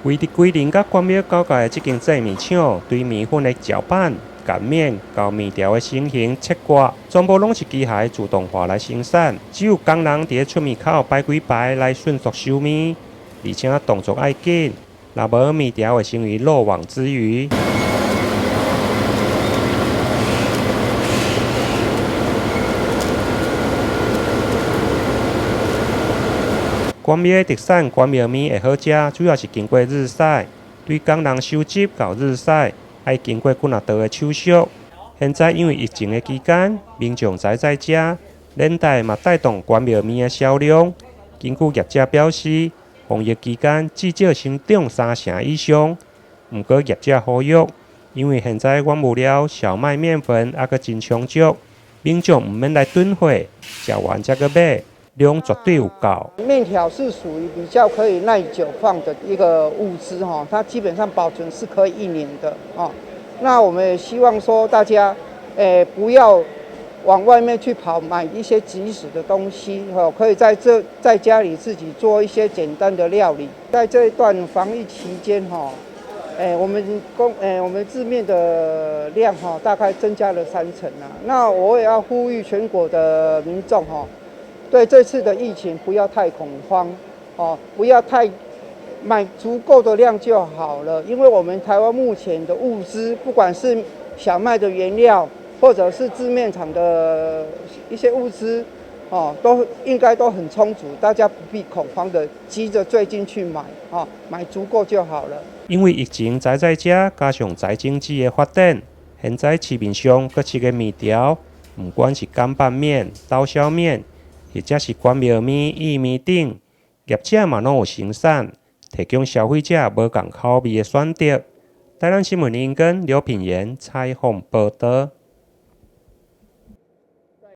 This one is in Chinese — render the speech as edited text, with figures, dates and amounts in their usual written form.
位伫桂林甲关庙交界的这间制面厂，对面粉的搅拌、擀面到面条的成型、切割，全部拢是机械自动化来生产。只有工人伫出面口摆几排来迅速收面，而且动作要紧，若无面条会成为漏网之鱼。关庙的特产关庙面会好食，主要是经过日晒，对工人收集到日晒，要经过几啊道的手续。现在因为疫情的期间，民众宅在家，连带嘛带动关庙面的销量。根据业者表示，防疫期间至少成长3成以上。不过业者呼吁，因为现在原物料小麦面粉还阁真充足，民众唔免来囤货，食完才阁买。量绝对有够。面条是属于比较可以耐久放的一个物资哈，它基本上保存是可以1年的哦。那我们也希望说大家，不要往外面去跑买一些即食的东西哦，可以在家里自己做一些简单的料理。在这一段防疫期间哈，我们制面的量哈大概增加了3成啊。那我也要呼吁全国的民众哈。对这次的疫情不要太恐慌，哦，不要太买足够的量就好了。因为我们台湾目前的物资，不管是小麦的原料，或者是制面厂的一些物资，哦，应该都很充足，大家不必恐慌的急着最近去买，哦，买足够就好了。因为疫情宅在家，加上宅经济的发展，现在市面上各式的面条，不管是干拌面、刀削面。或者是关庙面、意面等，业者嘛拢有生产，提供消费者无同口味的选择。台南新闻林跟刘品言采访报道。